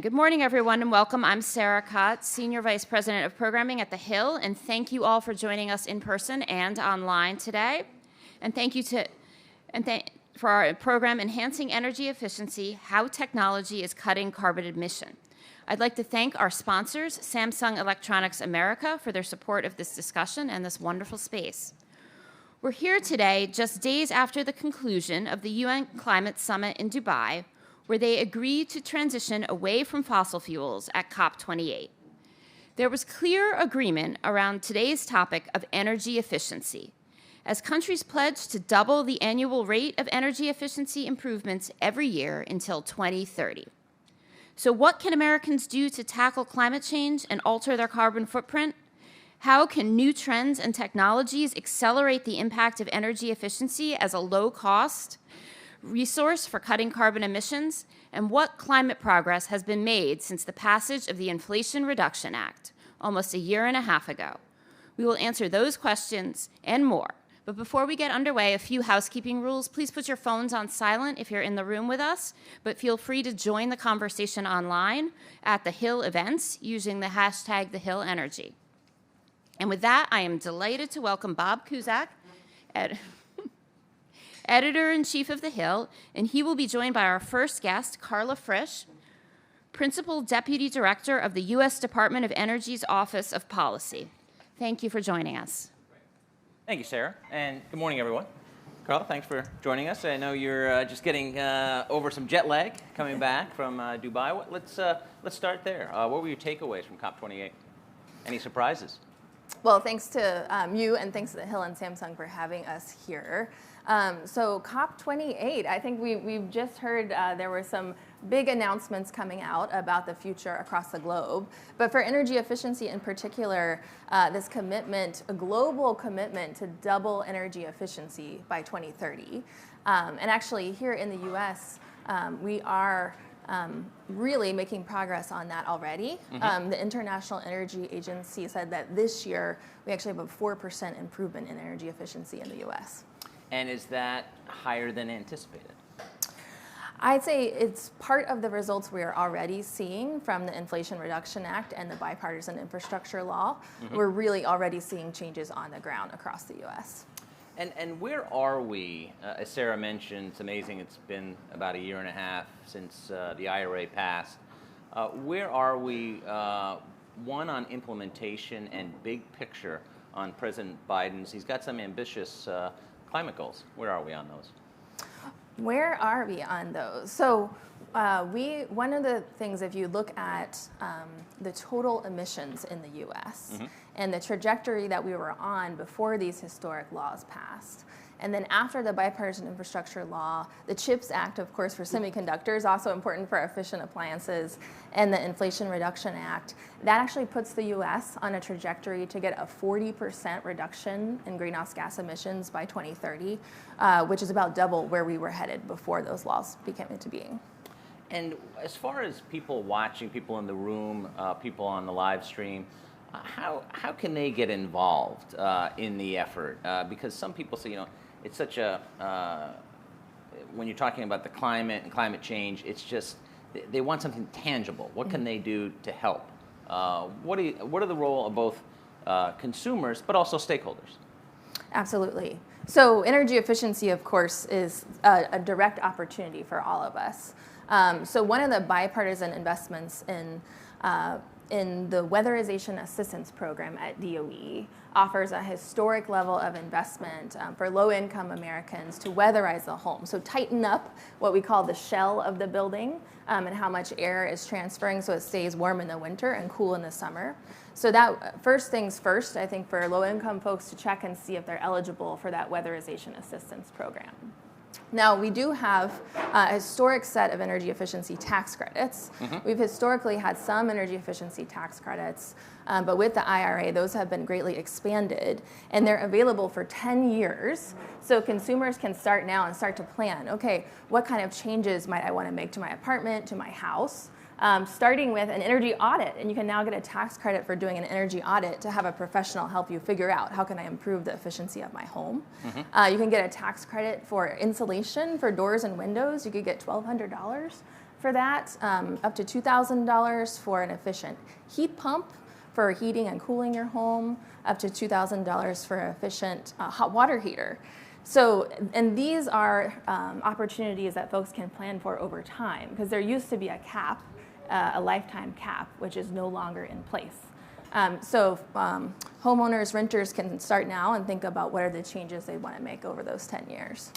Good morning, everyone, and welcome. I'm Sarah Cott, Senior Vice President of Programming at The Hill, and thank you all for joining us in person and online today. And thank you for our program, Enhancing Energy Efficiency, How Technology is Cutting Carbon Emission. I'd like to thank our sponsors, Samsung Electronics America, for their support of this discussion and this wonderful space. We're here today just days after the conclusion of the UN Climate Summit in Dubai, where they agreed to transition away from fossil fuels at COP28. There was clear agreement around today's topic of energy efficiency, as countries pledged to double the annual rate of energy efficiency improvements every year until 2030. So what can Americans do to tackle climate change and alter their carbon footprint? How can new trends and technologies accelerate the impact of energy efficiency as a low-cost resource for cutting carbon emissions, and what climate progress has been made since the passage of the Inflation Reduction Act almost a year and a half ago? We will answer those questions and more. But before we get underway, a few housekeeping rules. Please put your phones on silent if you're in the room with us, but feel free to join the conversation online at The Hill events using the hashtag #TheHillEnergy. And with that, I am delighted to welcome Bob Cusack, Editor-in-Chief of The Hill, and he will be joined by our first guest, Carla Frisch, Principal Deputy Director of the U.S. Department of Energy's Office of Policy. Thank you for joining us. Thank you, Sarah, and good morning, everyone. Carla, thanks for joining us. I know you're just getting over some jet lag coming back from Dubai. Let's start there. What were your takeaways from COP28? Any surprises? Well, thanks to you and thanks to The Hill and Samsung for having us here. So COP28, I think we've just heard there were some big announcements coming out about the future across the globe. But for energy efficiency in particular, this commitment, a global commitment to double energy efficiency by 2030. And actually here in the US, we are really making progress on that already. The International Energy Agency said that this year we actually have a 4% improvement in energy efficiency in the US. And is that higher than anticipated? I'd say it's part of the results we are already seeing from the Inflation Reduction Act and the bipartisan infrastructure law. We're really already seeing changes on the ground across the US. And where are we? As Sarah mentioned, it's amazing. It's been about a year and a half since the IRA passed. Where are we, one, on implementation and big picture on President Biden's? He's got some ambitious climate goals. Where are we on those? Where are we on those? So one of the things, if you look at the total emissions in the US and the trajectory that we were on before these historic laws passed, and then after the bipartisan infrastructure law, the CHIPS Act, of course, for semiconductors, also important for efficient appliances, and the Inflation Reduction Act, that actually puts the US on a trajectory to get a 40% reduction in greenhouse gas emissions by 2030, which is about double where we were headed before those laws became into being. And as far as people watching, people in the room, people on the live stream, how can they get involved in the effort? Because some people say, it's such a, when you're talking about the climate and climate change, it's just, they want something tangible. What can they do to help? What are the role of both consumers, but also stakeholders? Absolutely. So energy efficiency, of course, is a direct opportunity for all of us. So one of the bipartisan investments in the Weatherization Assistance Program at DOE offers a historic level of investment for low-income Americans to weatherize the home. So tighten up what we call the shell of the building and how much air is transferring so it stays warm in the winter and cool in the summer. So that, first things first, I think for low-income folks to check and see if they're eligible for that Weatherization Assistance Program. Now, we do have a historic set of energy efficiency tax credits. We've historically had some energy efficiency tax credits, but with the IRA, those have been greatly expanded, and they're available for 10 years. So consumers can start now and start to plan, okay, what kind of changes might I want to make to my apartment, to my house? Starting with an energy audit, and you can now get a tax credit for doing an energy audit to have a professional help you figure out how can I improve the efficiency of my home. You can get a tax credit for insulation for doors and windows. You could get $1,200 for that, up to $2,000 for an efficient heat pump for heating and cooling your home, up to $2,000 for an efficient hot water heater. So, and these are opportunities that folks can plan for over time, because there used to be a cap, a lifetime cap, which is no longer in place. So homeowners, renters can start now and think about what are the changes they want to make over those 10 years.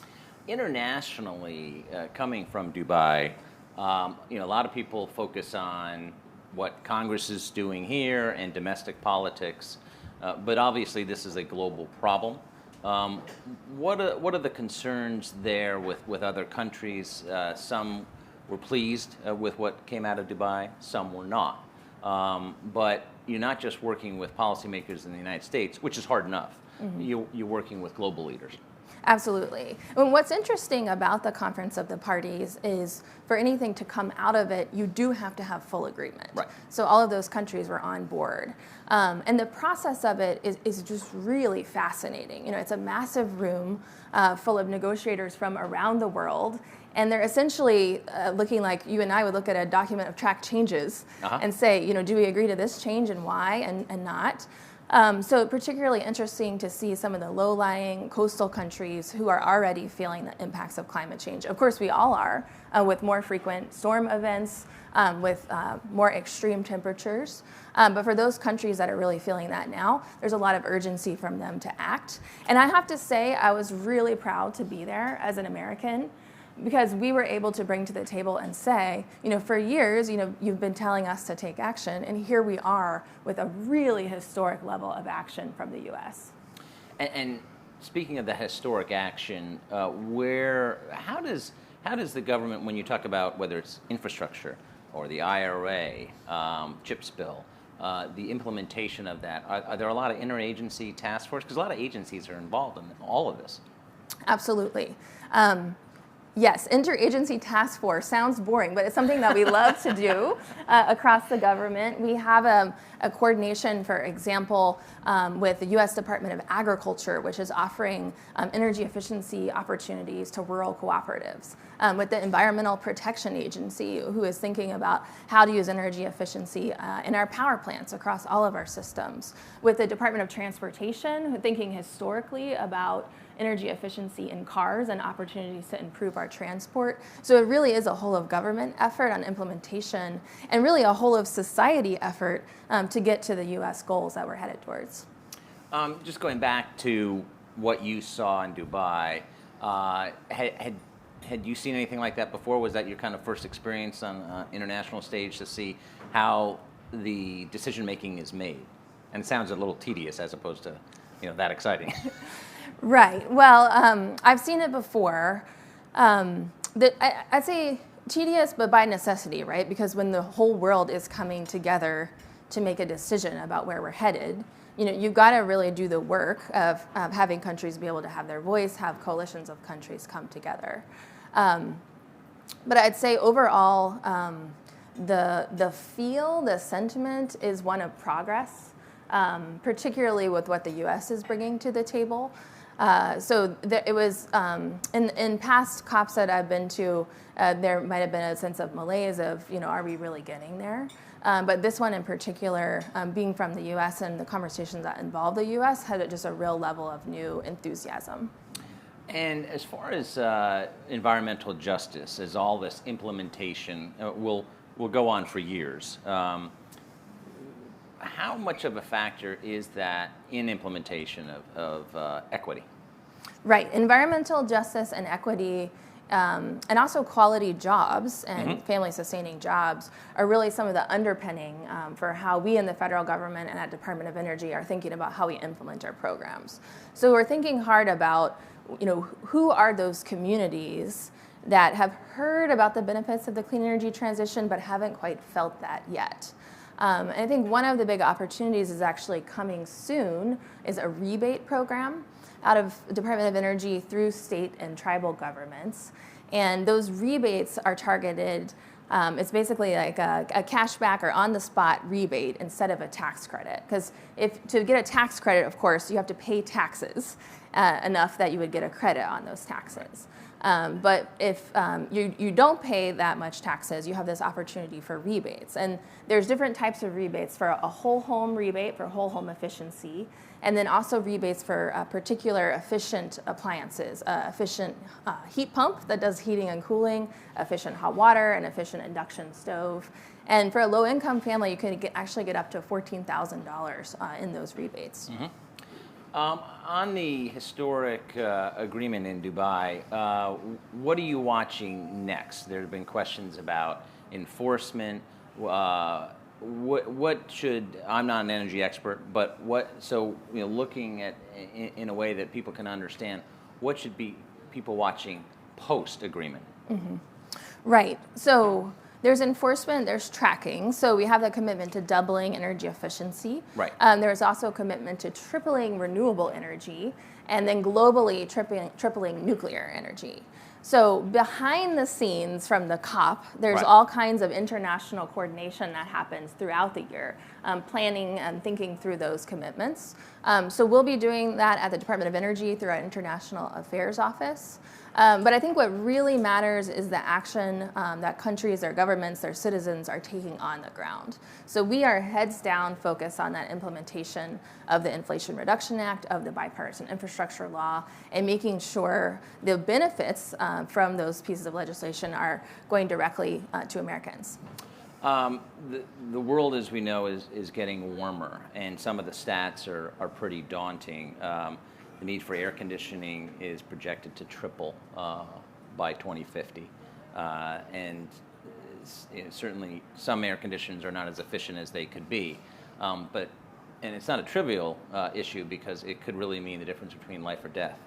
Internationally, coming from Dubai, a lot of people focus on what Congress is doing here and domestic politics, but obviously this is a global problem. What are the concerns there with other countries? Some were pleased with what came out of Dubai, some were not. But you're not just working with policymakers in the United States, which is hard enough. Mm-hmm. You're working with global leaders. Absolutely. And what's interesting about the Conference of the Parties is for anything to come out of it, you do have to have full agreement. Right. So all of those countries were on board. And the process of it is just really fascinating. It's a massive room full of negotiators from around the world. And they're essentially looking like you and I would look at a document of track changes and say, do we agree to this change and why and not? So particularly interesting to see some of the low-lying coastal countries who are already feeling the impacts of climate change. Of course, we all are, with more frequent storm events, with more extreme temperatures. But for those countries that are really feeling that now, there's a lot of urgency from them to act. And I have to say, I was really proud to be there as an American, because we were able to bring to the table and say, for years, you've been telling us to take action, and here we are with a really historic level of action from the U.S. And speaking of the historic action, how does the government, when you talk about whether it's infrastructure or the IRA, CHIPS bill, the implementation of that, are there a lot of interagency task force? Because a lot of agencies are involved in all of this. Absolutely. Yes, interagency task force sounds boring, but it's something that we love to do across the government. We have a coordination, for example, with the U.S. Department of Agriculture, which is offering energy efficiency opportunities to rural cooperatives, with the Environmental Protection Agency, who is thinking about how to use energy efficiency in our power plants across all of our systems, with the Department of Transportation, thinking historically about energy efficiency in cars and opportunities to improve our transport. So it really is a whole of government effort on implementation, and really a whole of society effort to get to the U.S. goals that we're headed towards. Just going back to what you saw in Dubai, had you seen anything like that before? Was that your kind of first experience on international stage to see how the decision making is made? And it sounds a little tedious as opposed to that exciting. Right. Well, I've seen it before. I'd say tedious, but by necessity, right? Because when the whole world is coming together to make a decision about where we're headed, you've got to really do the work of having countries be able to have their voice, have coalitions of countries come together. But I'd say overall, the sentiment is one of progress, particularly with what the U.S. is bringing to the table. It was in past COPs that I've been to, there might have been a sense of malaise of, are we really getting there? But this one in particular, being from the U.S. and the conversations that involve the U.S. had just a real level of new enthusiasm. And as far as environmental justice, as all this implementation will go on for years, how much of a factor is that in implementation of equity? Right. Environmental justice and equity, and also quality jobs and family-sustaining jobs are really some of the underpinning for how we in the federal government and at Department of Energy are thinking about how we implement our programs. So we're thinking hard about, who are those communities that have heard about the benefits of the clean energy transition but haven't quite felt that yet. And I think one of the big opportunities is actually coming soon is a rebate program out of the Department of Energy through state and tribal governments. And those rebates are targeted, it's basically like a cashback or on-the-spot rebate instead of a tax credit. Because to get a tax credit, of course, you have to pay taxes enough that you would get a credit on those taxes. But if you don't pay that much taxes, you have this opportunity for rebates. And there's different types of rebates for a whole home rebate for whole home efficiency, and then also rebates for particular efficient appliances, efficient heat pump that does heating and cooling, efficient hot water, and efficient induction stove. And for a low-income family, you can actually get up to $14,000 in those rebates. Mm-hmm. On the historic agreement in Dubai, what are you watching next? There have been questions about enforcement. What should, I'm not an energy expert, but looking at in a way that people can understand, what should be people watching post-agreement? Mm-hmm. Right. So there's enforcement, there's tracking. So we have the commitment to doubling energy efficiency. Right. There's also a commitment to tripling renewable energy, and then globally tripling nuclear energy. So behind the scenes from the COP, there's Right. all kinds of international coordination that happens throughout the year, planning and thinking through those commitments. So we'll be doing that at the Department of Energy through our International Affairs Office. But I think what really matters is the action that countries, their governments, their citizens are taking on the ground. So we are heads down focused on that implementation of the Inflation Reduction Act, of the bipartisan infrastructure law, and making sure the benefits from those pieces of legislation are going directly to Americans. The world, as we know, is getting warmer, and some of the stats are pretty daunting. The need for air conditioning is projected to triple by 2050. And certainly some air conditioners are not as efficient as they could be. And it's not a trivial issue, because it could really mean the difference between life or death,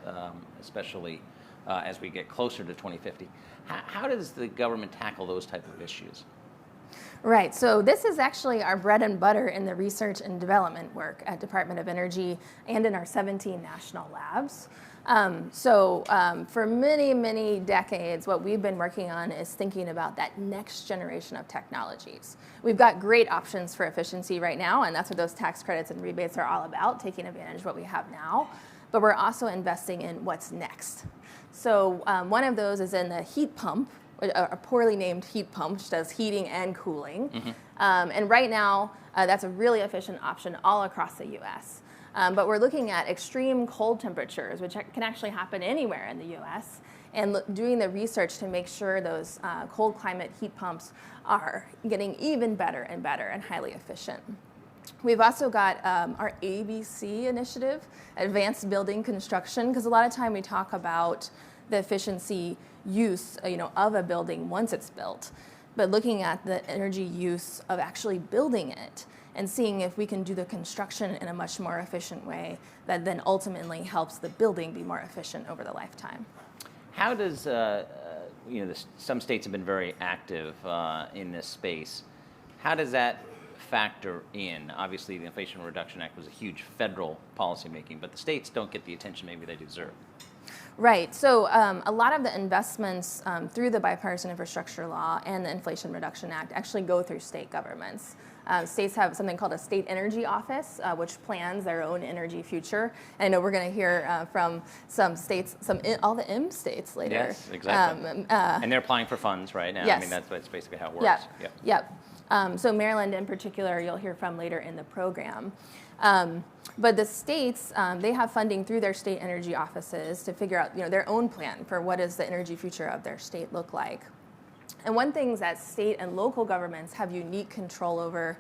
especially as we get closer to 2050. How does the government tackle those type of issues? Right, so this is actually our bread and butter in the research and development work at Department of Energy and in our 17 national labs. For many, many decades, what we've been working on is thinking about that next generation of technologies. We've got great options for efficiency right now, and that's what those tax credits and rebates are all about, taking advantage of what we have now. But we're also investing in what's next. So one of those is in the heat pump, a poorly named heat pump, which does heating and cooling. Mm-hmm. And right now, that's a really efficient option all across the U.S. But we're looking at extreme cold temperatures, which can actually happen anywhere in the U.S., and doing the research to make sure those cold climate heat pumps are getting even better and better and highly efficient. We've also got our ABC initiative, Advanced Building Construction, because a lot of time we talk about the efficiency use of a building once it's built, but looking at the energy use of actually building it and seeing if we can do the construction in a much more efficient way that then ultimately helps the building be more efficient over the lifetime. How does, some states have been very active in this space. How does that factor in? Obviously, the Inflation Reduction Act was a huge federal policymaking, but the states don't get the attention maybe they deserve. Right. So a lot of the investments through the bipartisan infrastructure law and the Inflation Reduction Act actually go through state governments. States have something called a state energy office, which plans their own energy future. And I know we're going to hear from some states, all the M states later. Yes, exactly. And they're applying for funds right now. Yes. I mean, that's basically how it works. Yep. So Maryland in particular, you'll hear from later in the program. But the states, they have funding through their state energy offices to figure out their own plan for what does the energy future of their state look like. And one thing that state and local governments have unique control over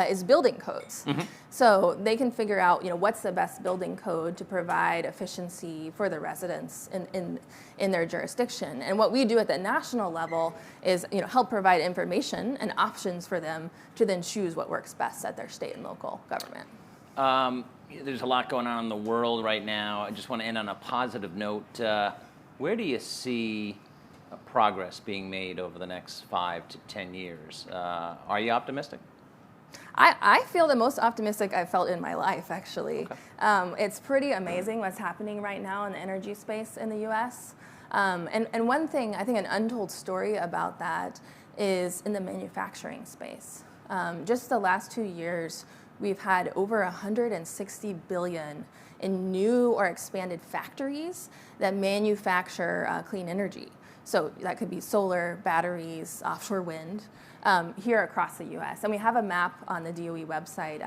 is building codes. Mm-hmm. So they can figure out what's the best building code to provide efficiency for the residents in their jurisdiction. And what we do at the national level is help provide information and options for them to then choose what works best at their state and local government. There's a lot going on in the world right now. I just want to end on a positive note. Where do you see progress being made over the next 5 to 10 years? Are you optimistic? I feel the most optimistic I've felt in my life, actually. Okay. It's pretty amazing what's happening right now in the energy space in the U.S. And one thing, I think an untold story about that is in the manufacturing space. Just the last 2 years, we've had over 160 billion in new or expanded factories that manufacture clean energy. So that could be solar, batteries, offshore wind, here across the US. And we have a map on the DOE website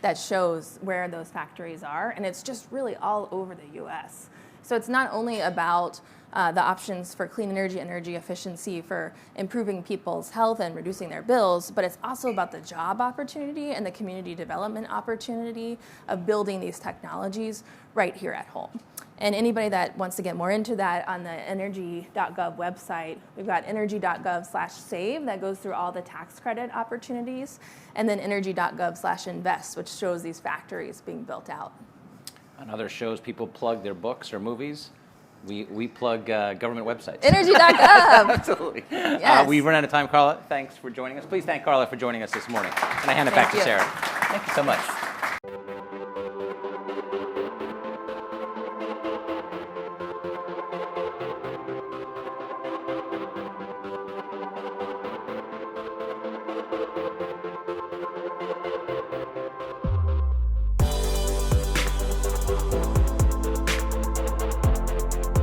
that shows where those factories are, and it's just really all over the US. So it's not only about the options for clean energy, energy efficiency, for improving people's health and reducing their bills, but it's also about the job opportunity and the community development opportunity of building these technologies right here at home. And anybody that wants to get more into that, on the energy.gov website, we've got energy.gov/save that goes through all the tax credit opportunities, and then energy.gov/invest, which shows these factories being built out. On other shows, people plug their books or movies. We plug government websites. Energy.gov. Absolutely. Yes. We've run out of time, Carla. Thanks for joining us. Please thank Carla for joining us this morning. And I hand it back to Sarah. Thank you so much.